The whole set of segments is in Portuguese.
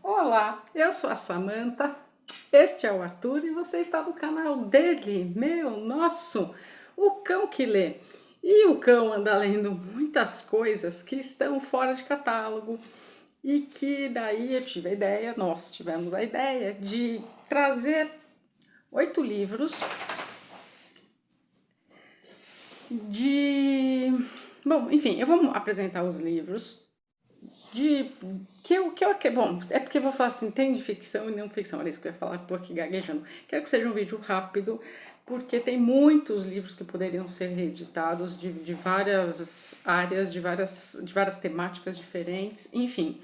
Olá, eu sou a Samantha, este é o Arthur e você está no canal dele, meu, nosso, o cão que lê. E o cão anda lendo muitas coisas que estão fora de catálogo e que daí eu tive a ideia, nós tivemos a ideia de trazer 8 livros de... Bom, enfim, eu vou apresentar os livros de bom, é porque eu vou falar assim, tem de ficção e não ficção, era isso que eu ia falar, tô aqui gaguejando. Quero que seja um vídeo rápido, porque tem muitos livros que poderiam ser reeditados de várias áreas, de várias temáticas diferentes, enfim.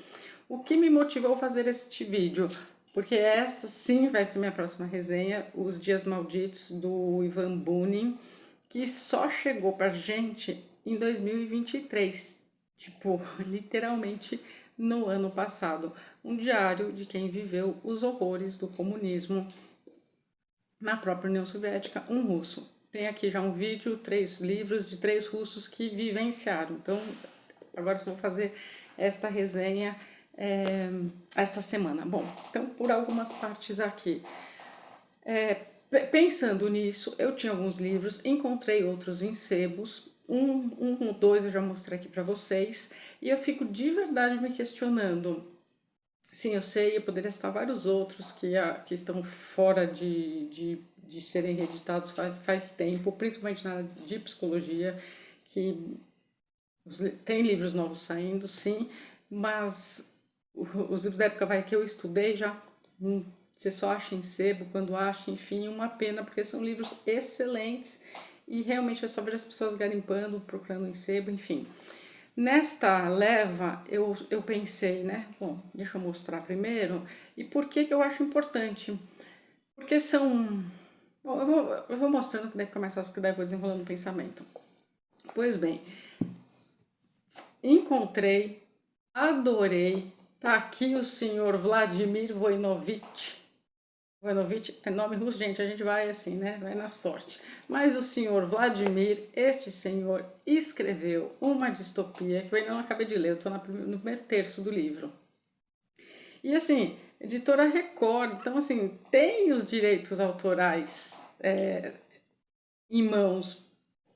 O que me motivou a fazer este vídeo? Porque esta sim vai ser minha próxima resenha, Os Dias Malditos, do Ivan Bunin, que só chegou pra gente em 2023. Tipo, literalmente no ano passado. Um diário de quem viveu os horrores do comunismo na própria União Soviética, um russo. Tem aqui já um vídeo, 3 livros de 3 russos que vivenciaram. Então, agora eu vou fazer esta resenha esta semana. Bom, então por algumas partes aqui. Pensando nisso, eu tinha alguns livros, encontrei outros em sebos, dois eu já mostrei aqui para vocês, e eu fico de verdade me questionando. Sim, eu sei, eu poderia citar vários outros que estão fora de serem reeditados faz tempo, principalmente na área de psicologia, que tem livros novos saindo, sim, mas os livros da época que eu estudei já você só acha em sebo, quando acha, enfim, uma pena, porque são livros excelentes e realmente é só ver as pessoas garimpando, procurando em sebo, enfim. Nesta leva, eu pensei, né, bom, deixa eu mostrar primeiro, e por que eu acho importante? Porque são... Bom, eu vou mostrando que daí fica mais fácil, que daí eu vou desenrolando o pensamento. Pois bem, encontrei, adorei, tá aqui o senhor Vladimir Voinovich. Voinovich é nome russo, gente, a gente vai assim, né? Vai na sorte. Mas o senhor Vladimir, este senhor, escreveu uma distopia que eu ainda não acabei de ler, eu estou no primeiro terço do livro. E assim, editora Record, então assim, tem os direitos autorais em mãos,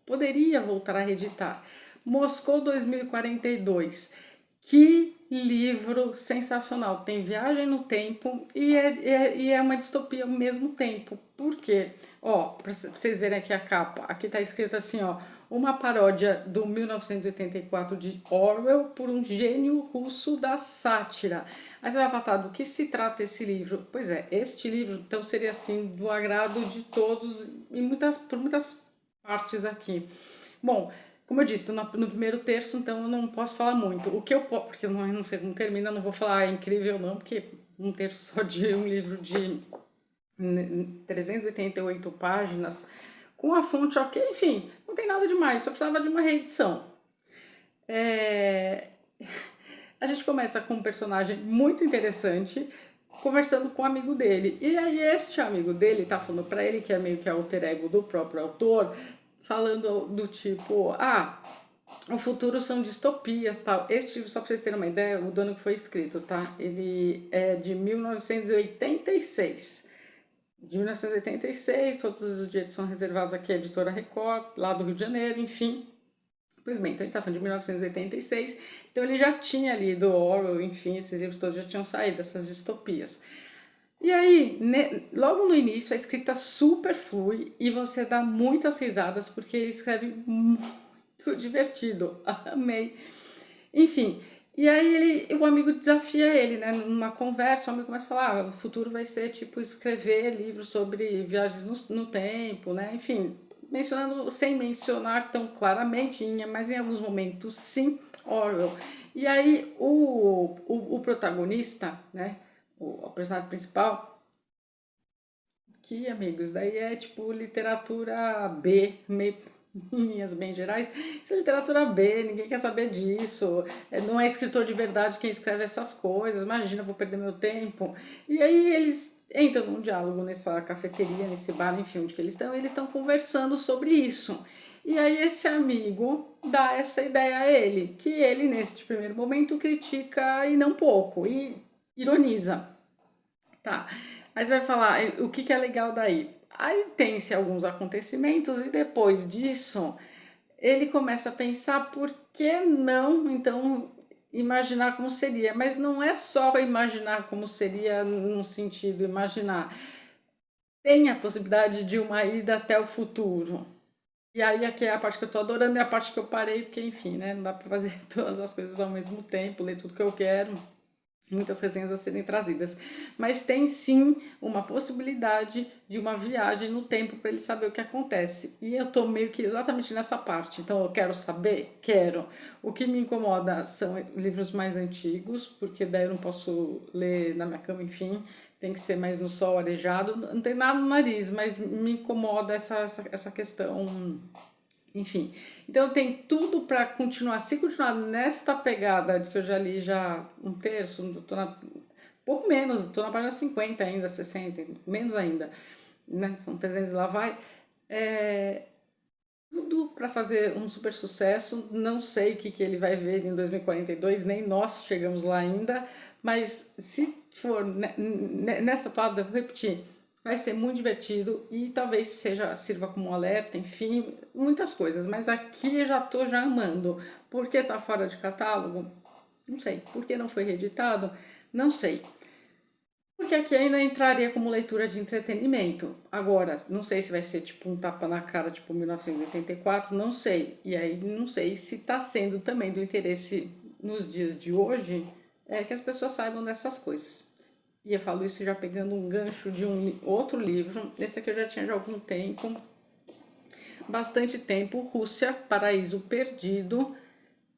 poderia voltar a reeditar. Moscou 2042, que livro sensacional, tem viagem no tempo e é uma distopia ao mesmo tempo. Por quê? Ó, para vocês verem aqui a capa, aqui tá escrito assim, ó, uma paródia do 1984 de Orwell por um gênio russo da sátira. Aí você vai falar, do que se trata esse livro? Pois é, este livro então seria assim do agrado de todos e por muitas partes aqui. Bom, como eu disse, estou no primeiro terço, então eu não posso falar muito. O que eu posso, porque eu não sei como termina, eu não vou falar é incrível não, porque um terço só de um livro de 388 páginas, com a fonte ok, enfim, não tem nada demais, só precisava de uma reedição. A gente começa com um personagem muito interessante, conversando com um amigo dele. E aí este amigo dele tá falando para ele, que é meio que alter ego do próprio autor, falando do tipo, o futuro são distopias, tal. Este livro, só para vocês terem uma ideia, o ano que foi escrito, tá? Ele é de 1986. De 1986, todos os direitos são reservados aqui à Editora Record, lá do Rio de Janeiro, enfim. Pois bem, então a gente está falando de 1986, então ele já tinha lido Orwell, enfim, esses livros todos já tinham saído, essas distopias. E aí, logo no início, a escrita super flui e você dá muitas risadas, porque ele escreve muito divertido, amei. Enfim, e aí o amigo desafia ele, né, numa conversa, o amigo começa a falar, o futuro vai ser tipo escrever livros sobre viagens no tempo, né, enfim, mencionando, sem mencionar tão claramente, mas em alguns momentos sim, Orwell. E aí o protagonista, né, o personagem principal, que, amigos, daí é tipo literatura B, meio em linhas bem gerais, isso é literatura B, ninguém quer saber disso, não é escritor de verdade quem escreve essas coisas, imagina, vou perder meu tempo. E aí eles entram num diálogo nessa cafeteria, nesse bar, enfim, onde que eles estão conversando sobre isso. E aí esse amigo dá essa ideia a ele, que ele, nesse primeiro momento, critica e não pouco, e ironiza, tá? Aí você vai falar, o que que é legal daí? Aí tem-se alguns acontecimentos e depois disso ele começa a pensar por que não, então, imaginar como seria. Mas não é só imaginar como seria num sentido imaginar. Tem a possibilidade de uma ida até o futuro. E aí aqui é a parte que eu tô adorando, é a parte que eu parei, porque enfim, né? Não dá para fazer todas as coisas ao mesmo tempo, ler tudo que eu quero, muitas resenhas a serem trazidas. Mas tem sim uma possibilidade de uma viagem no tempo para ele saber o que acontece. E eu tô meio que exatamente nessa parte. Então eu quero saber? Quero. O que me incomoda são livros mais antigos, porque daí eu não posso ler na minha cama, enfim. Tem que ser mais no sol arejado. Não tem nada no nariz, mas me incomoda essa questão, enfim. Então tem tudo para continuar, se continuar nesta pegada de que eu já li já um terço, tô na, pouco menos, tô na página 50 ainda, 60, menos ainda, né? São 300 e lá vai. É, tudo para fazer um super sucesso. Não sei o que, que ele vai ver em 2042, nem nós chegamos lá ainda, mas se for nessa palavra, vou repetir, vai ser muito divertido e talvez sirva como um alerta, enfim, muitas coisas. Mas aqui eu já estou já amando. Por que está fora de catálogo? Não sei. Por que não foi reeditado? Não sei. Porque aqui ainda entraria como leitura de entretenimento. Agora, não sei se vai ser tipo um tapa na cara, tipo 1984, não sei. E aí não sei se está sendo também do interesse nos dias de hoje que as pessoas saibam dessas coisas. E eu falo isso já pegando um gancho de um outro livro. Esse aqui eu já tinha já há algum tempo, bastante tempo, Rússia, Paraíso Perdido,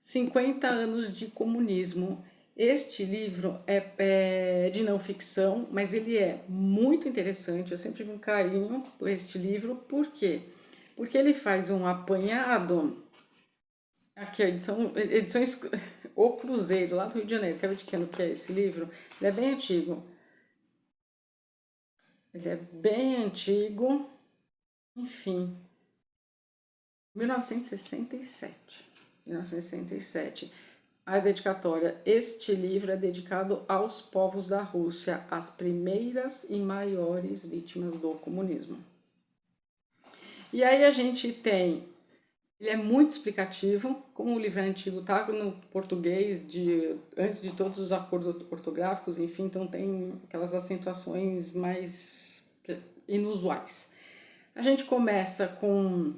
50 anos de comunismo. Este livro é de não ficção, mas ele é muito interessante. Eu sempre tive um carinho por este livro. Por quê? Porque ele faz um apanhado. Aqui, a edições O Cruzeiro, lá do Rio de Janeiro. Quer ver de que ano que é esse livro? Ele é bem antigo. Ele é bem antigo. Enfim, 1967. 1967. A dedicatória. Este livro é dedicado aos povos da Rússia, as primeiras e maiores vítimas do comunismo. E aí a gente tem, ele é muito explicativo, como o livro é antigo, tá no português antes de todos os acordos ortográficos, enfim, então tem aquelas acentuações mais inusuais. A gente começa com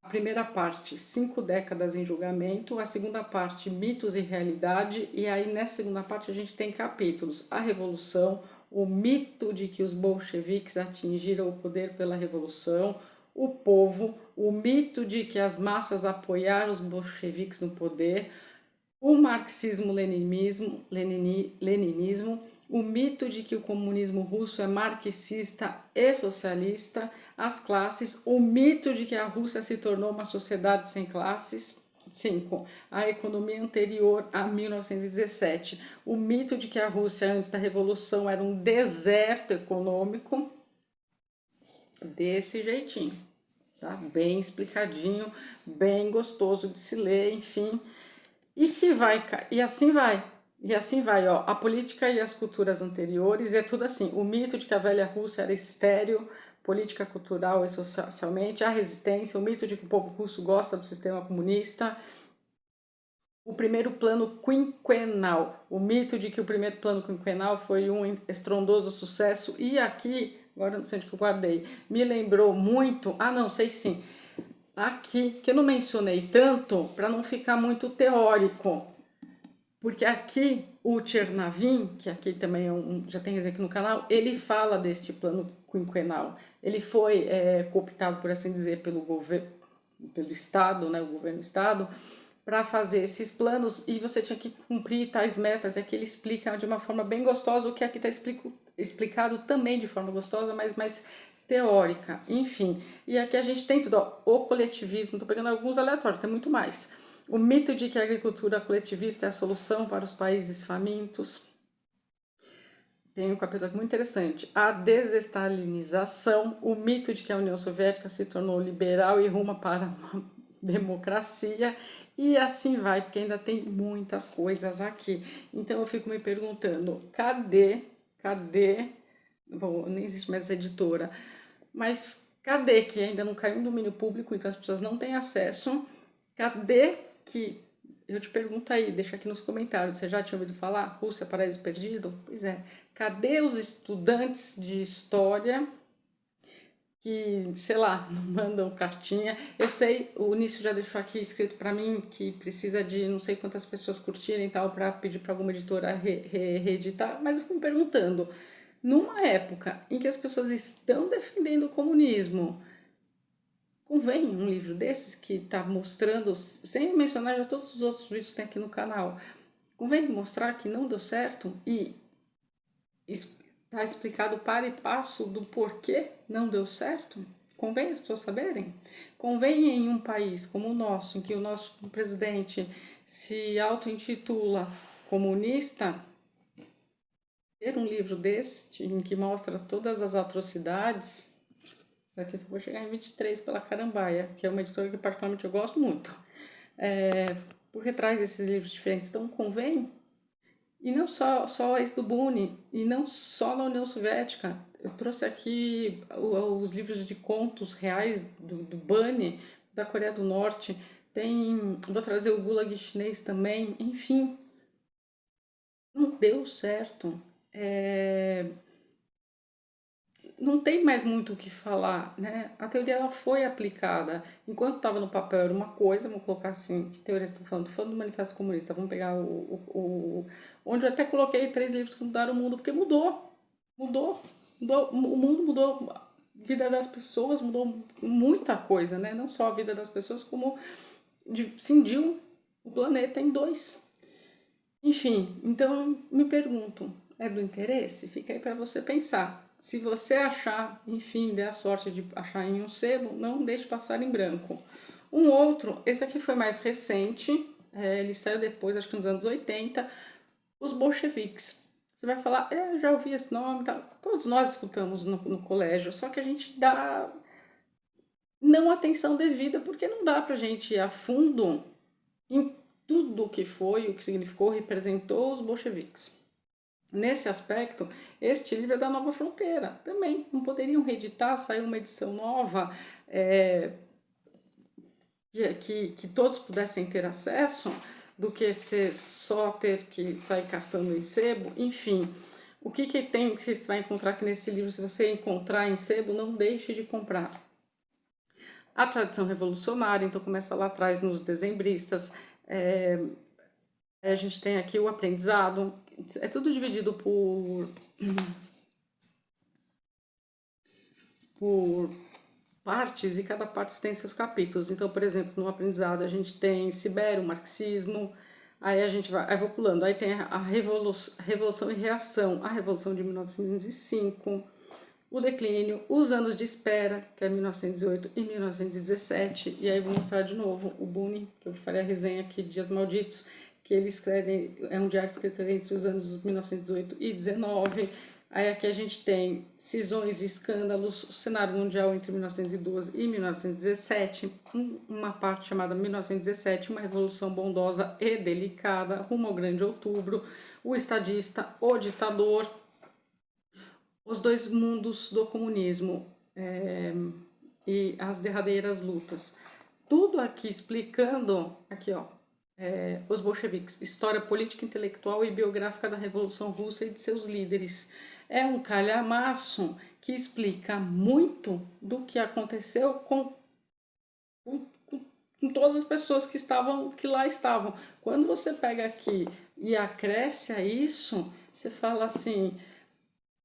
a primeira parte, 5 décadas em julgamento. A segunda parte, mitos e realidade. E aí, nessa segunda parte, a gente tem capítulos: a revolução, o mito de que os bolcheviques atingiram o poder pela revolução, o povo, o mito de que as massas apoiaram os bolcheviques no poder, o marxismo-leninismo, o mito de que o comunismo russo é marxista e socialista, as classes, o mito de que a Rússia se tornou uma sociedade sem classes. 5. A economia anterior a 1917. O mito de que a Rússia antes da Revolução era um deserto econômico. Desse jeitinho, tá? Bem explicadinho, bem gostoso de se ler, enfim. E assim vai. E assim vai, ó. A política e as culturas anteriores é tudo assim. O mito de que a velha Rússia era estéril, política, cultural e socialmente, a resistência, o mito de que o povo russo gosta do sistema comunista, o primeiro plano quinquenal, o mito de que o primeiro plano quinquenal foi um estrondoso sucesso. E aqui, agora não sei onde que eu guardei, me lembrou muito, não, sei sim, aqui, que eu não mencionei tanto, para não ficar muito teórico, porque aqui o Tchernavin, que aqui também já tem exemplo no canal, ele fala deste plano quinquenal. Ele foi cooptado, por assim dizer, pelo governo, pelo Estado, né, o governo do Estado, para fazer esses planos, e você tinha que cumprir tais metas. E aqui ele explica de uma forma bem gostosa, o que aqui está explicado também de forma gostosa, mas mais teórica, enfim. E aqui a gente tem tudo, ó, o coletivismo, estou pegando alguns aleatórios, tem muito mais. O mito de que a agricultura coletivista é a solução para os países famintos. Tem um capítulo aqui muito interessante. A desestalinização, o mito de que a União Soviética se tornou liberal e ruma para uma democracia. E assim vai, porque ainda tem muitas coisas aqui. Então eu fico me perguntando, cadê, bom, nem existe mais essa editora, mas cadê que ainda não caiu no domínio público, então as pessoas não têm acesso? Cadê que, eu te pergunto aí, deixa aqui nos comentários, você já tinha ouvido falar? Rússia, Paraíso Perdido? Pois é, cadê os estudantes de história que, sei lá, não mandam cartinha? Eu sei, o Nício já deixou aqui escrito para mim que precisa de não sei quantas pessoas curtirem e tal para pedir para alguma editora reeditar, mas eu fico me perguntando, numa época em que as pessoas estão defendendo o comunismo, convém um livro desses que está mostrando, sem mencionar já todos os outros vídeos que tem aqui no canal, convém mostrar que não deu certo e está explicado para e passo do porquê não deu certo? Convém as pessoas saberem? Convém em um país como o nosso, em que o nosso presidente se auto-intitula comunista, ter um livro desse, em que mostra todas as atrocidades. Isso aqui eu vou chegar em 23 pela Carambaia, que é uma editora que particularmente eu gosto muito. Porque traz esses livros diferentes, então convém. E não só esse do Bune, e não só na União Soviética. Eu trouxe aqui os livros de contos reais do Bune, da Coreia do Norte. Vou trazer o Gulag chinês também. Enfim, não deu certo. Não tem mais muito o que falar, né? A teoria ela foi aplicada. Enquanto estava no papel era uma coisa, vamos colocar assim, que teoria estou falando? Estou falando do Manifesto Comunista. Vamos pegar onde eu até coloquei 3 livros que mudaram o mundo, porque mudou, o mundo mudou, a vida das pessoas mudou muita coisa, né? Não só a vida das pessoas, como cindiu o planeta em 2. Enfim, então me pergunto, é do interesse? Fica aí para você pensar. Se você achar, enfim, der a sorte de achar em um sebo, não deixe passar em branco. Um outro, esse aqui foi mais recente, ele saiu depois, acho que nos anos 80, os bolcheviques. Você vai falar, eu já ouvi esse nome, tá? Todos nós escutamos no colégio, só que a gente dá não atenção devida, porque não dá pra gente ir a fundo em tudo o que foi, o que significou, representou os bolcheviques. Nesse aspecto, este livro é da Nova Fronteira também. Não poderiam reeditar, saiu uma edição nova, que todos pudessem ter acesso, do que só ter que sair caçando em sebo. Enfim, o que tem que você vai encontrar aqui nesse livro? Se você encontrar em sebo, não deixe de comprar. A tradição revolucionária, então começa lá atrás nos dezembristas. A gente tem aqui o aprendizado, é tudo dividido por partes, e cada parte tem seus capítulos. Então, por exemplo, no aprendizado a gente tem Sibério, marxismo, aí a gente vai, aí vou pulando, aí tem a Revolução e Reação, a Revolução de 1905, o declínio, os anos de espera, que é 1908 e 1917, e aí vou mostrar de novo o Bune, que eu farei a resenha aqui, Dias Malditos, que ele escreve, é um diário escrito entre os anos 1918 e 19. Aí aqui a gente tem cisões e escândalos, o cenário mundial entre 1912 e 1917, uma parte chamada 1917, uma revolução bondosa e delicada, rumo ao grande outubro, o estadista, o ditador, os dois mundos do comunismo e as derradeiras lutas. Tudo aqui explicando, aqui ó, os bolcheviques, história política, intelectual e biográfica da Revolução Russa e de seus líderes. É um calhamaço que explica muito do que aconteceu com todas as pessoas que lá estavam. Quando você pega aqui e acresce a isso, você fala assim,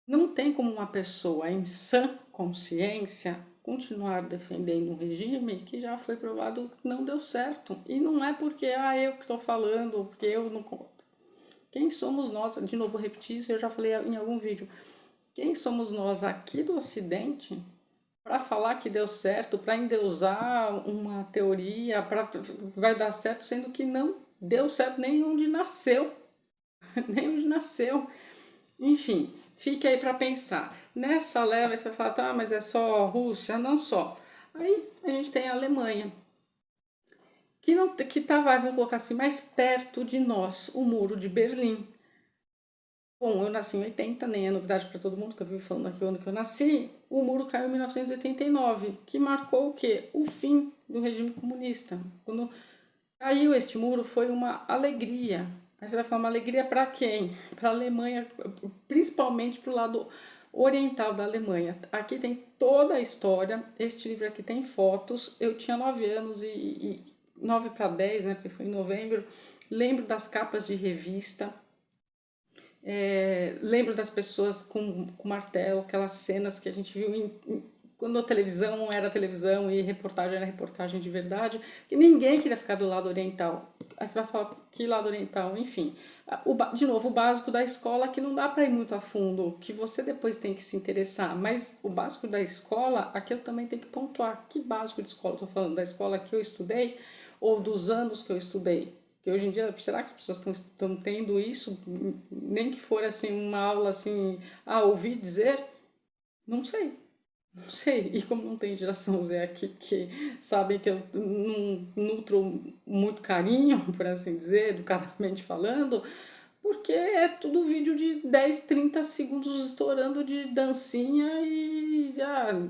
não tem como uma pessoa em sã consciência continuar defendendo um regime que já foi provado que não deu certo. E não é porque eu que estou falando, porque eu não conto. Quem somos nós? De novo, vou repetir isso, eu já falei em algum vídeo. Quem somos nós aqui do Ocidente para falar que deu certo, para endeusar uma teoria, vai dar certo, sendo que não deu certo nem onde nasceu. Nem onde nasceu. Enfim, fique aí para pensar. Nessa leva você vai falar, tá, mas é só Rússia? Não só. Aí a gente tem a Alemanha. que estava, vamos colocar assim, mais perto de nós, o Muro de Berlim. Bom, eu nasci em 80, nem é novidade para todo mundo, que eu vivo falando aqui o ano que eu nasci. O muro caiu em 1989, que marcou o quê? O fim do regime comunista. Quando caiu este muro foi uma alegria. Aí você vai falar, uma alegria para quem? Para a Alemanha, principalmente para o lado oriental da Alemanha. Aqui tem toda a história, este livro aqui tem fotos. Eu tinha 9 anos e 9 para 10, né, porque foi em novembro. Lembro das capas de revista. Lembro das pessoas com martelo, aquelas cenas que a gente viu quando a televisão era televisão e reportagem era reportagem de verdade, que ninguém queria ficar do lado oriental. Aí você vai falar que lado oriental, enfim. De novo, o básico da escola, que não dá para ir muito a fundo, que você depois tem que se interessar, mas o básico da escola, aqui eu também tenho que pontuar. Que básico de escola? Estou falando da escola que eu estudei ou dos anos que eu estudei? Que hoje em dia, será que as pessoas estão tendo isso? Nem que for assim uma aula assim, ouvi dizer? Não sei. Não sei. E como não tem geração Z aqui que sabem que eu não nutro muito carinho, por assim dizer, educadamente falando, porque é tudo vídeo de 10, 30 segundos estourando de dancinha e já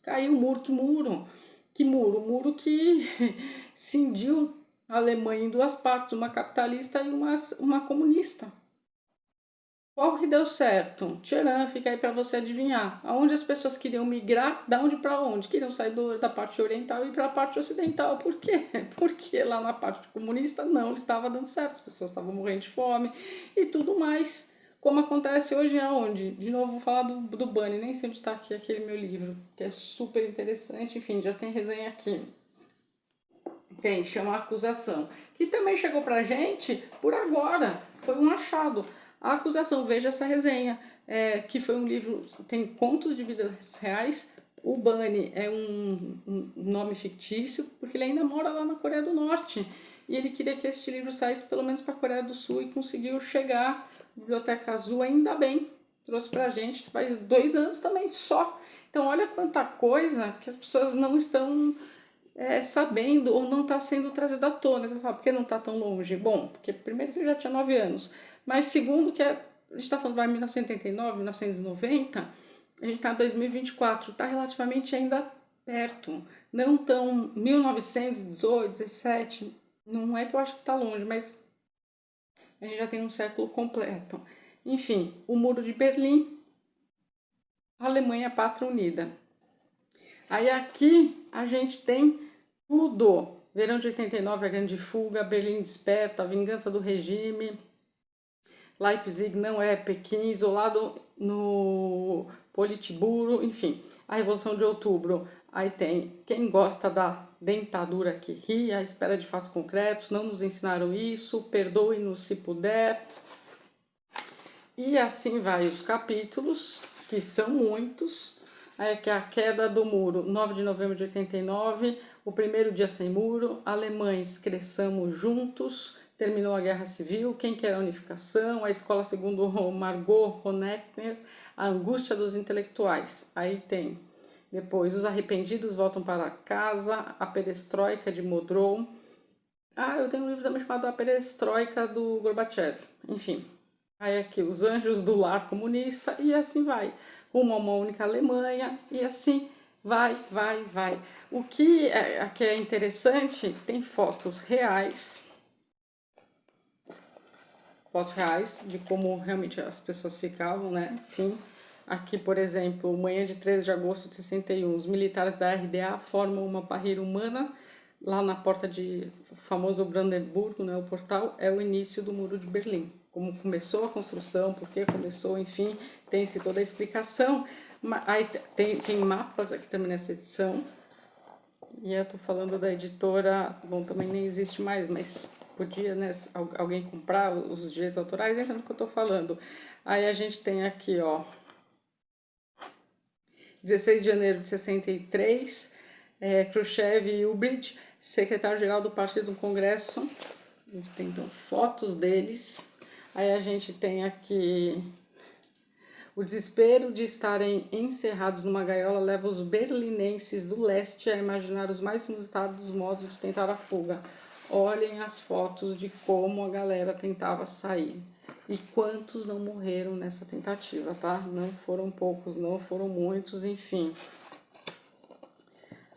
caiu o muro. Que muro? Que muro? O muro que cindiu a Alemanha em duas partes, uma capitalista e uma comunista. Qual que deu certo? Tcharam, fica aí para você adivinhar. Aonde as pessoas queriam migrar, da onde para onde? Queriam sair da parte oriental e ir para a parte ocidental. Por quê? Porque lá na parte comunista não estava dando certo, as pessoas estavam morrendo de fome e tudo mais. Como acontece hoje aonde? De novo, vou falar do Bunny, nem sei onde está aqui aquele meu livro, que é super interessante, enfim, já tem resenha aqui. Tem, chama Acusação, que também chegou pra gente por agora, foi um achado. A Acusação, veja essa resenha, que foi um livro, tem contos de vidas reais. O Bunny é um nome fictício, porque ele ainda mora lá na Coreia do Norte. E ele queria que esse livro saísse pelo menos para a Coreia do Sul e conseguiu chegar. Biblioteca Azul, ainda bem, trouxe pra gente, faz 2 anos também, só. Então olha quanta coisa que as pessoas não estão sabendo ou não está sendo trazido à tona. Você fala, por que não está tão longe? Bom, porque primeiro que eu já tinha 9 anos, mas segundo que a gente está falando de 1989, 1990, a gente está em 2024, está relativamente ainda perto. Não tão 1918, 17, não é que eu acho que está longe, mas a gente já tem um século completo. Enfim, o Muro de Berlim, Alemanha, Pátria Unida. Aí aqui a gente tem tudo. Verão de 89, a Grande Fuga, Berlim Desperta, a Vingança do Regime, Leipzig não é Pequim, isolado no Politburo, enfim, a Revolução de Outubro. Aí tem quem gosta da dentadura que ri, a espera de fatos concretos, não nos ensinaram isso, perdoe-nos se puder. E assim vai os capítulos, que são muitos. Aí que é a queda do muro, 9 de novembro de 89, o primeiro dia sem muro, alemães cresçamos juntos, terminou a guerra civil, quem quer a unificação, a escola segundo Margot Honegger, a angústia dos intelectuais. Aí tem depois os arrependidos voltam para casa, a perestroika de Modrow. Eu tenho um livro também chamado A Perestroika do Gorbachev, enfim. Aí aqui os anjos do lar comunista e assim vai, rumo a uma única Alemanha e assim vai. O que aqui é interessante, tem fotos reais de como realmente as pessoas ficavam, né? Enfim, aqui, por exemplo, manhã de 13 de agosto de 61, os militares da RDA formam uma barreira humana lá na porta de famoso Brandenburgo, né? O portal é o início do Muro de Berlim. Como começou a construção, por que começou, enfim, tem-se toda a explicação. Aí tem mapas aqui também nessa edição. E eu tô falando da editora, bom, também nem existe mais, mas podia, né, alguém comprar os direitos autorais, entendendo o que eu tô falando. Aí a gente tem aqui, ó, 16 de janeiro de 63, Khrushchev e Ulbricht, secretário-geral do Partido do Congresso. A gente tem então fotos deles. Aí a gente tem aqui O desespero de estarem encerrados numa gaiola leva os berlinenses do leste a imaginar os mais inusitados modos de tentar a fuga. Olhem as fotos de como a galera tentava sair. E quantos não morreram nessa tentativa, tá? Não foram poucos, não foram muitos, enfim.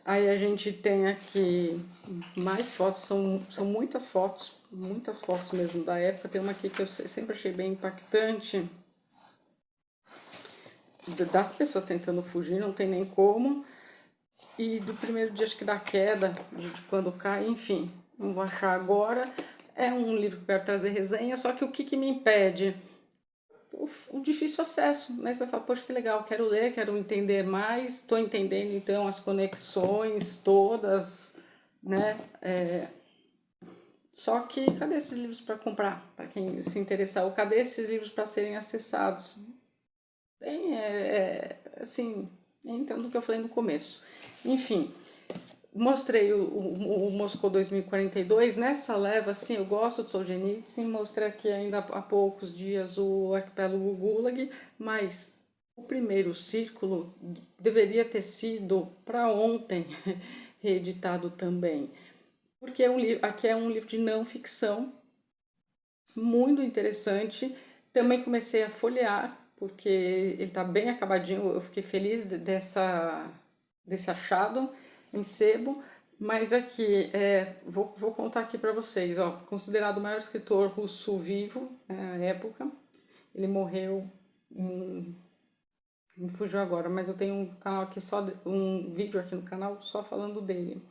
Aí a gente tem aqui mais fotos, são muitas fotos mesmo da época. Tem uma aqui que eu sempre achei bem impactante, das pessoas tentando fugir, não tem nem como. E do primeiro dia, acho que da queda, de quando cai, enfim, não vou achar agora. É um livro que eu quero trazer resenha, só que o que me impede? O difícil acesso, né? Você vai falar, poxa, que legal, quero ler, quero entender mais, estou entendendo então as conexões todas, né? Só que cadê esses livros para comprar? Para quem se interessar, ou cadê esses livros para serem acessados? Tem, assim, entrando no que eu falei no começo. Enfim, mostrei o Moscou 2042, nessa leva, assim, eu gosto do Solzhenitsyn, mostrei aqui ainda há poucos dias o Arquipélago Gulag, mas o primeiro círculo deveria ter sido para ontem reeditado também, porque aqui é um livro de não ficção, muito interessante. Também comecei a folhear, porque ele está bem acabadinho, eu fiquei feliz desse achado em sebo. Mas aqui, vou contar aqui para vocês, ó, considerado o maior escritor russo vivo na época, ele morreu, me fugiu agora, mas eu tenho um canal aqui um vídeo aqui no canal só falando dele.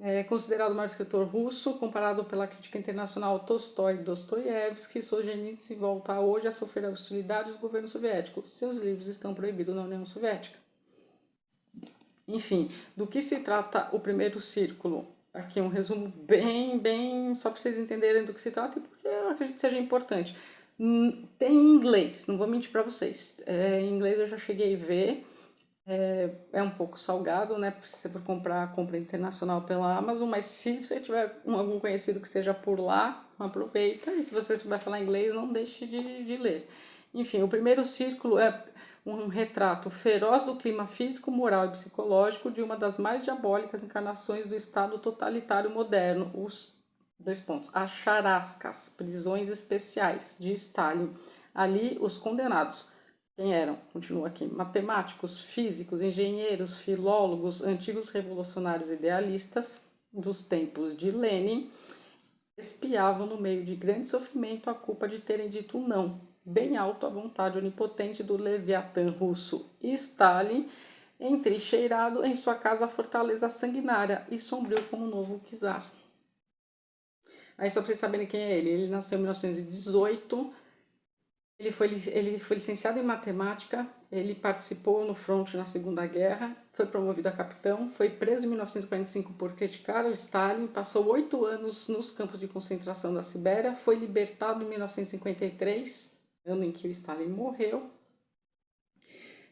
É considerado o maior escritor russo, comparado pela crítica internacional Tolstói e Dostoiévski. Solzhenitsyn volta hoje a sofrer a hostilidade do governo soviético. Seus livros estão proibidos na União Soviética. Enfim, do que se trata o primeiro círculo? Aqui um resumo bem, só para vocês entenderem do que se trata e porque eu acredito que seja importante. Tem em inglês, não vou mentir para vocês. Em inglês eu já cheguei a ver. É um pouco salgado, né? Se você for comprar, compra internacional pela Amazon, mas se você tiver algum conhecido que esteja por lá, aproveita. E se você souber falar inglês, não deixe de ler. Enfim, o primeiro círculo é um retrato feroz do clima físico, moral e psicológico de uma das mais diabólicas encarnações do Estado totalitário moderno, as charascas, prisões especiais de Stalin. Ali, os condenados. Quem eram? Continua aqui. Matemáticos, físicos, engenheiros, filólogos, antigos revolucionários idealistas dos tempos de Lenin, espiavam no meio de grande sofrimento a culpa de terem dito não, bem alto à vontade onipotente do Leviatã russo Stalin, entrincheirado em sua casa fortaleza sanguinária e sombrio como o novo czar. Aí só para vocês saberem quem é ele nasceu em 1918. Ele foi licenciado em matemática, ele participou no fronte na Segunda Guerra, foi promovido a capitão, foi preso em 1945 por criticar o Stalin, passou 8 anos nos campos de concentração da Sibéria, foi libertado em 1953, ano em que o Stalin morreu.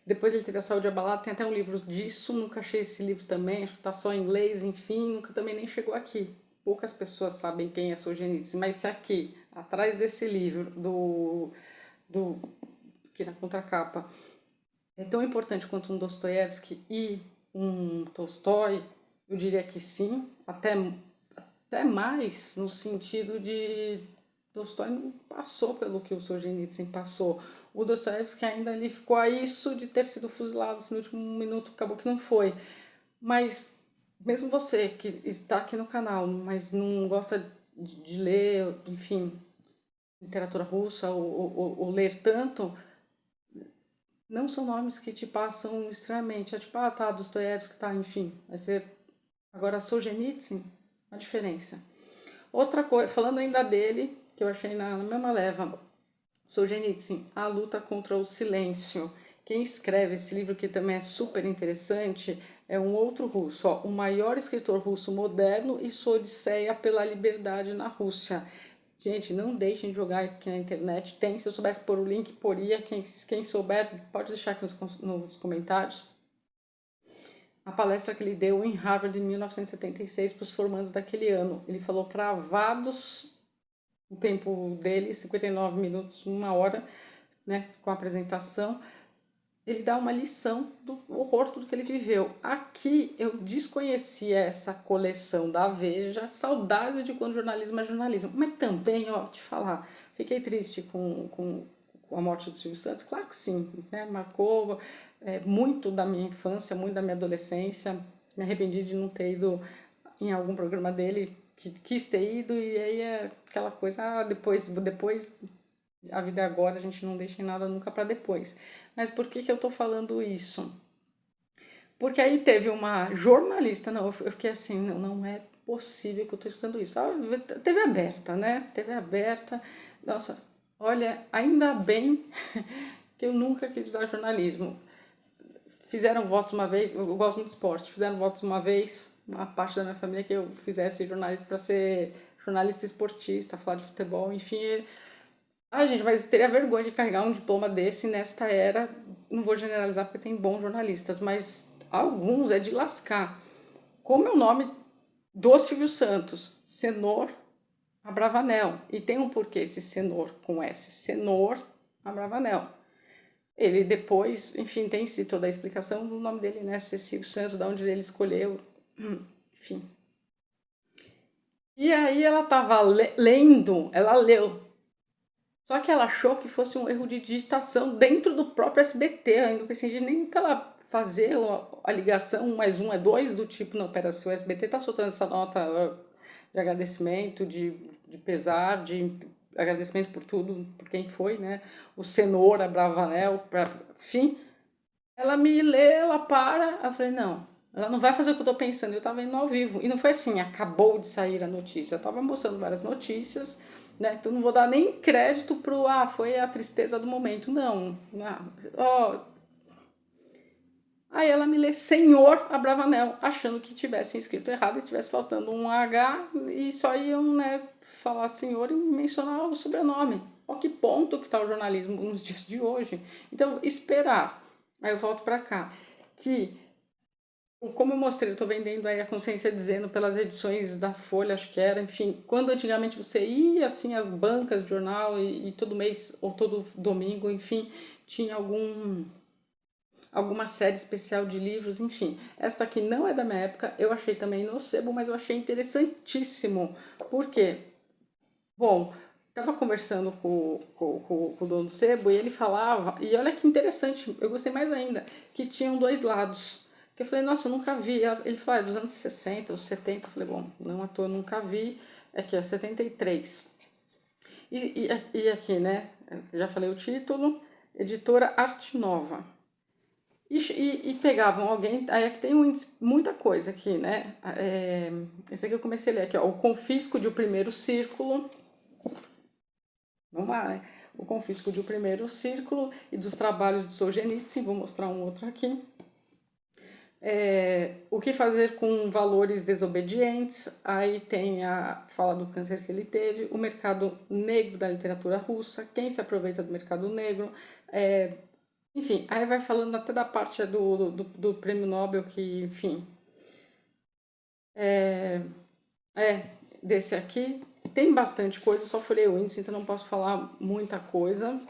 Depois ele teve a saúde abalada, tem até um livro disso, nunca achei esse livro também, acho que está só em inglês, enfim, nunca também nem chegou aqui. Poucas pessoas sabem quem é Solzhenitsyn, mas se aqui, atrás desse livro, aqui na contracapa, é tão importante quanto um Dostoiévski e um Tolstói, eu diria que sim, até mais no sentido de Tolstói não passou pelo que o Solzhenitsyn passou. O Dostoiévski ainda ali ficou a isso de ter sido fuzilado assim, no último minuto, acabou que não foi. Mas mesmo você que está aqui no canal, mas não gosta de ler, enfim, literatura russa ou ler tanto, não são nomes que te passam extremamente. É tipo, tá, Dostoiévski, tá, enfim. Vai ser. Agora, Solzhenitsyn, a diferença. Outra coisa, falando ainda dele, que eu achei na mesma leva, Solzhenitsyn, A Luta contra o Silêncio. Quem escreve esse livro, que também é super interessante, é um outro russo, ó, o maior escritor russo moderno e sua odisseia pela liberdade na Rússia. Gente, não deixem de jogar aqui na internet. Tem, se eu soubesse pôr o link, poria. Quem souber, pode deixar aqui nos comentários. A palestra que ele deu em Harvard em 1976 para os formandos daquele ano. Ele falou cravados, o tempo dele, 59 minutos, 1 hora, né, com a apresentação, ele dá uma lição do horror, tudo que ele viveu. Aqui eu desconhecia essa coleção da Veja, saudades de quando jornalismo é jornalismo. Mas também, ó, te falar, fiquei triste com a morte do Silvio Santos. Claro que sim, né? Marcou muito da minha infância, muito da minha adolescência. Me arrependi de não ter ido em algum programa dele, que quis ter ido, e aí é aquela coisa, depois a vida é agora, a gente não deixa nada nunca para depois. Mas por que eu tô falando isso? Porque aí teve uma jornalista, não, eu fiquei assim, não é possível que eu tô escutando isso. TV aberta, né? TV aberta. Nossa, olha, ainda bem que eu nunca quis estudar jornalismo. Fizeram votos uma vez, eu gosto muito de esporte, fizeram votos uma vez, uma parte da minha família, que eu fizesse jornalista para ser jornalista esportista, falar de futebol, enfim. Gente, mas teria vergonha de carregar um diploma desse nesta era. Não vou generalizar porque tem bons jornalistas, mas alguns é de lascar. Como é o nome do Silvio Santos? Senor Abravanel. E tem um porquê esse Senor com S. Senor Abravanel. Ele depois, enfim, tem-se toda a explicação do nome dele, né? Silvio Santos, de onde ele escolheu, enfim. E aí ela estava lendo, ela leu. Só que ela achou que fosse um erro de digitação dentro do próprio SBT. Eu ainda pensei nem para ela fazer a ligação 1 mais 1 é 2, do tipo, não, pera, se o SBT tá soltando essa nota de agradecimento, de pesar, de agradecimento por tudo, por quem foi, né? O Cenoura, Bravanel, enfim. Ela me lê, ela para, eu falei, não, ela não vai fazer o que eu tô pensando, eu tava indo ao vivo. E não foi assim, acabou de sair a notícia, eu tava mostrando várias notícias, né? Então não vou dar nem crédito pro, foi a tristeza do momento, não. Aí ela me lê Senhor Abravanel, achando que tivesse escrito errado e tivesse faltando um H e só iam, né, falar senhor e mencionar o sobrenome. Ó, que ponto que tá o jornalismo nos dias de hoje. Então, esperar. Aí eu volto para cá. Que, como eu mostrei, eu estou vendendo aí a Consciência Dizendo pelas edições da Folha, acho que era, enfim. Quando antigamente você ia, assim, às bancas de jornal e todo mês ou todo domingo, enfim, tinha alguma série especial de livros, enfim. Esta aqui não é da minha época, eu achei também no sebo, mas eu achei interessantíssimo. Por quê? Bom, estava conversando com o dono do sebo e ele falava, e olha que interessante, eu gostei mais ainda, que tinham dois lados. Que eu falei, nossa, eu nunca vi. Ele falou, dos anos 60 ou 70. Eu falei, bom, não à toa, eu nunca vi. Aqui, é 73. E aqui, né, já falei o título, editora Arte Nova. E pegavam alguém, aí aqui tem muita coisa aqui, né? Esse aqui eu comecei a ler aqui, ó, O Confisco de O Primeiro Círculo. Vamos lá, né? O Confisco de O Primeiro Círculo e dos Trabalhos de Solzhenitsyn, vou mostrar um outro aqui. O que fazer com valores desobedientes, aí tem a fala do câncer que ele teve, o mercado negro da literatura russa, quem se aproveita do mercado negro, enfim, aí vai falando até da parte do prêmio Nobel, que, enfim, desse aqui. Tem bastante coisa, eu só folhei o índice, então não posso falar muita coisa.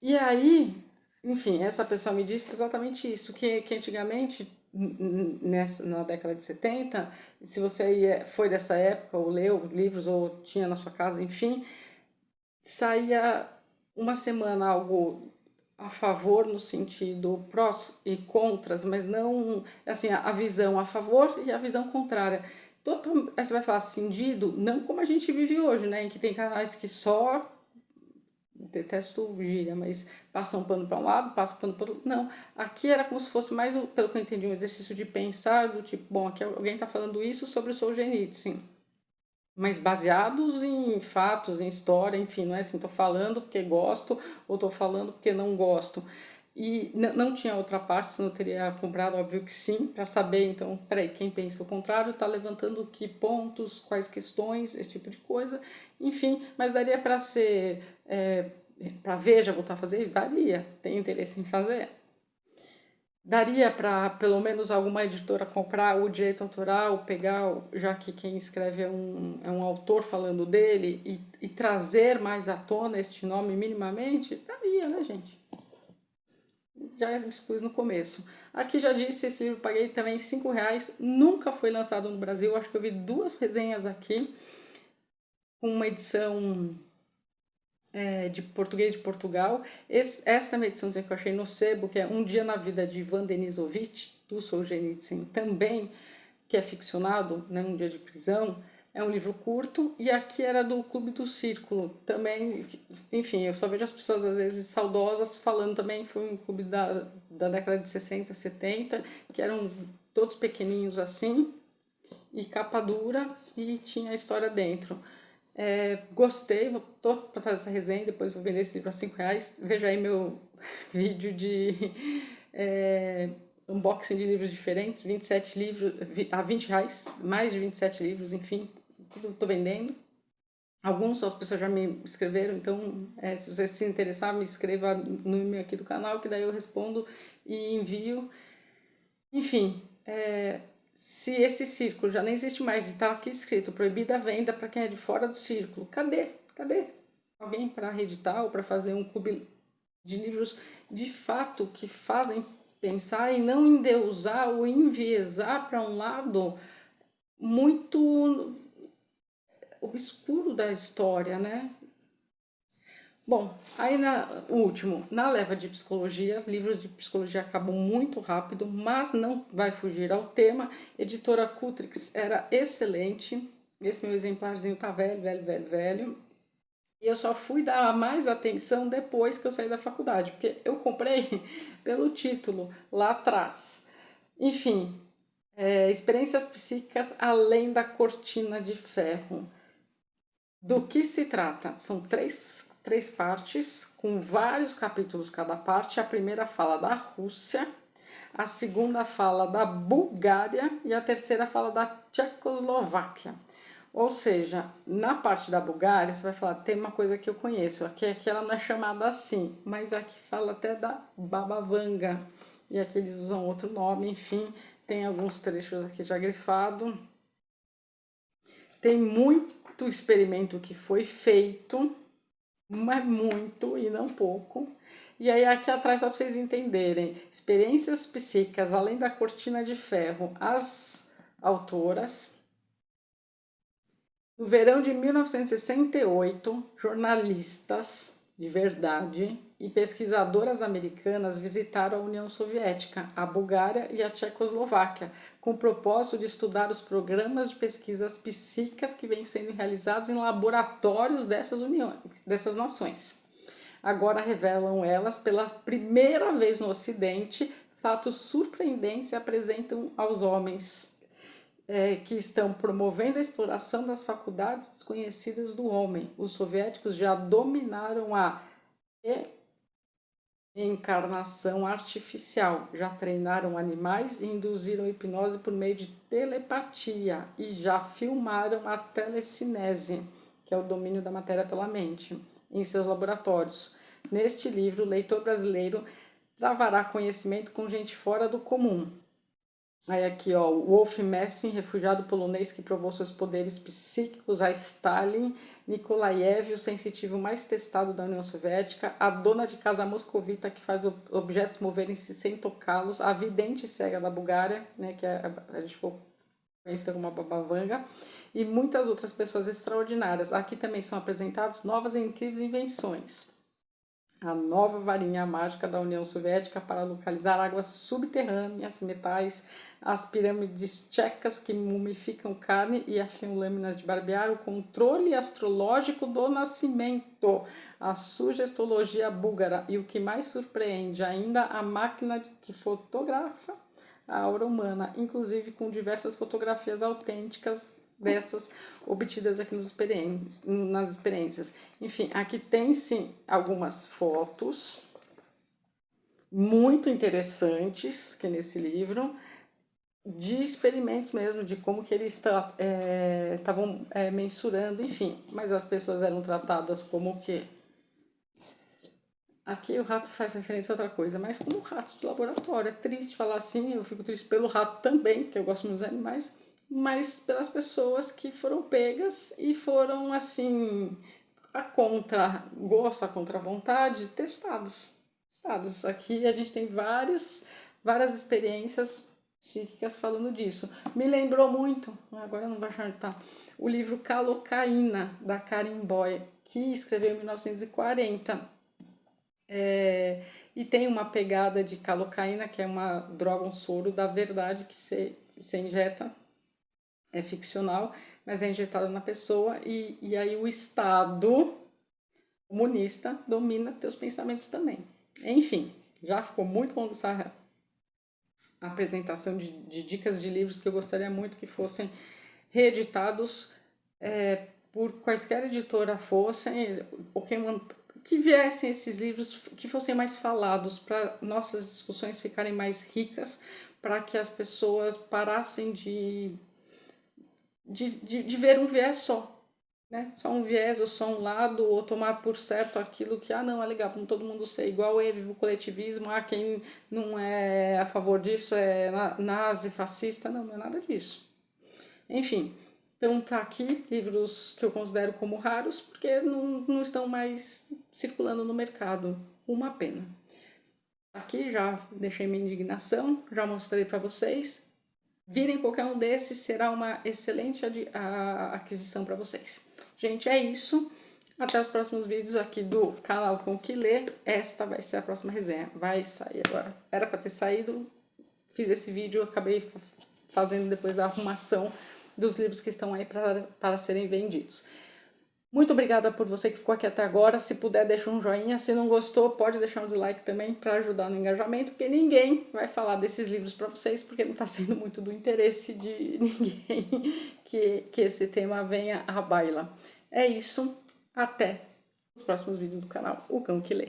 E aí, enfim, essa pessoa me disse exatamente isso, que antigamente, na década de 70, se você foi dessa época, ou leu livros, ou tinha na sua casa, enfim, saía uma semana algo a favor no sentido prós e contras, mas não assim a visão a favor e a visão contrária. Você vai falar cindido, não como a gente vive hoje, né, em que tem canais que só detesto gíria, mas passam pano para um lado, passam pano para o outro. Não, aqui era como se fosse mais, pelo que eu entendi, um exercício de pensar, do tipo, bom, aqui alguém está falando isso sobre o Solzhenitsyn, mas baseados em fatos, em história, enfim, não é assim, estou falando porque gosto ou estou falando porque não gosto. E não tinha outra parte, senão eu teria comprado, óbvio que sim, para saber, então, peraí, quem pensa o contrário está levantando que pontos, quais questões, esse tipo de coisa, enfim, mas daria para ser, para Veja voltar a fazer isso? Daria, tem interesse em fazer. daria para pelo menos alguma editora comprar o direito autoral, pegar, já que quem escreve é um autor falando dele, e trazer mais à tona este nome minimamente? Daria, né, gente? Já expus no começo. Aqui já disse, esse livro eu paguei também R$ 5, nunca foi lançado no Brasil, acho que eu vi 2 resenhas aqui, com uma edição de português de Portugal. Esta é uma ediçãozinha que eu achei no sebo, que é Um Dia na Vida de Ivan Denisovich, do Solzhenitsyn também, que é ficcionado, né, Um Dia de Prisão. É um livro curto, e aqui era do Clube do Círculo, também, enfim, eu só vejo as pessoas às vezes saudosas falando também, foi um clube da década de 60, 70, que eram todos pequenininhos assim, e capa dura, e tinha a história dentro. Gostei, tô para fazer essa resenha, depois vou vender esse livro a R$ 5. Veja aí meu vídeo de unboxing de livros diferentes, 27 livros a R$ 20, mais de 27 livros, enfim, tudo tô vendendo. Alguns as pessoas já me escreveram, então se você se interessar, me escreva no e-mail aqui do canal, que daí eu respondo e envio. Enfim, se esse círculo já nem existe mais e está aqui escrito proibida a venda para quem é de fora do círculo, cadê? Alguém para reeditar ou para fazer um clube de livros de fato que fazem pensar e não endeusar ou enviesar para um lado muito obscuro da história, né? Bom, aí o último, na leva de psicologia, livros de psicologia acabam muito rápido, mas não vai fugir ao tema. Editora Cutrix era excelente. Esse meu exemplarzinho tá velho. E eu só fui dar mais atenção depois que eu saí da faculdade, porque eu comprei pelo título lá atrás. Enfim, experiências psíquicas além da cortina de ferro. Do que se trata? São três partes, com vários capítulos cada parte. A primeira fala da Rússia, a segunda fala da Bulgária e a terceira fala da Tchecoslováquia. Ou seja, na parte da Bulgária, você vai falar, tem uma coisa que eu conheço, aqui ela não é chamada assim, mas aqui fala até da Baba Vanga, e aqui eles usam outro nome, enfim, tem alguns trechos aqui já grifado. Tem muito experimento que foi feito, mas muito e não pouco. E aí aqui atrás, só para vocês entenderem, experiências psíquicas, além da cortina de ferro, as autoras. No verão de 1968, jornalistas de verdade e pesquisadoras americanas visitaram a União Soviética, a Bulgária e a Tchecoslováquia, com o propósito de estudar os programas de pesquisas psíquicas que vêm sendo realizados em laboratórios dessas nações. Agora revelam elas pela primeira vez no Ocidente fatos surpreendentes e apresentam aos homens que estão promovendo a exploração das faculdades desconhecidas do homem. Os soviéticos já dominaram a encarnação artificial, já treinaram animais e induziram hipnose por meio de telepatia e já filmaram a telecinese, que é o domínio da matéria pela mente, em seus laboratórios. Neste livro, o leitor brasileiro travará conhecimento com gente fora do comum. Aí aqui, ó, Wolf Messing, refugiado polonês que provou seus poderes psíquicos a Stalin, Nikolaev, o sensitivo mais testado da União Soviética, a dona de casa moscovita que faz objetos moverem-se sem tocá-los, a vidente cega da Bulgária, né, que a gente for conhecida como a Baba Vanga, e muitas outras pessoas extraordinárias. Aqui também são apresentadas novas e incríveis invenções. A nova varinha mágica da União Soviética para localizar águas subterrâneas, metais, as pirâmides tchecas que mumificam carne e afiam lâminas de barbear, o controle astrológico do nascimento, a sugestologia búlgara e o que mais surpreende ainda, a máquina que fotografa a aura humana, inclusive com diversas fotografias autênticas dessas obtidas aqui nas experiências. Enfim, aqui tem sim algumas fotos muito interessantes que nesse livro, de experimentos mesmo, de como que eles estavam mensurando, enfim, mas as pessoas eram tratadas como o quê? Aqui o rato faz referência a outra coisa, mas como ratos de laboratório. É triste falar assim, eu fico triste pelo rato também, porque eu gosto muito dos animais, mas pelas pessoas que foram pegas e foram, assim, a contra-gosto, a contra-vontade, testados. Aqui a gente tem várias experiências psíquicas falando disso. Me lembrou muito, agora não vou achar onde tá, o livro Calocaína, da Karen Boy, que escreveu em 1940. E tem uma pegada de calocaína, que é uma droga, um soro da verdade que você injeta, é ficcional, mas é injetado na pessoa e aí o Estado comunista domina teus pensamentos também. Enfim, já ficou muito longa essa apresentação de dicas de livros que eu gostaria muito que fossem reeditados por quaisquer editora fossem, ou que viessem esses livros, que fossem mais falados, para nossas discussões ficarem mais ricas, para que as pessoas parassem de ver um viés só. Né? Só um viés ou só um lado, ou tomar por certo aquilo que, não, é legal, vamos todo mundo ser igual, vive o coletivismo, quem não é a favor disso é nazi, fascista, não é nada disso. Enfim, então tá aqui livros que eu considero como raros, porque não estão mais circulando no mercado, uma pena. Aqui já deixei minha indignação, já mostrei para vocês. Virem qualquer um desses, será uma excelente aquisição para vocês. Gente, é isso. Até os próximos vídeos aqui do canal Com Que Lê. Esta vai ser a próxima resenha. Vai sair agora. Era para ter saído. Fiz esse vídeo, acabei fazendo depois da arrumação dos livros que estão aí para serem vendidos. Muito obrigada por você que ficou aqui até agora. Se puder, deixa um joinha. Se não gostou, pode deixar um dislike também para ajudar no engajamento, porque ninguém vai falar desses livros para vocês, porque não está sendo muito do interesse de ninguém que esse tema venha à baila. É isso. Até os próximos vídeos do canal O Cão Que Lê.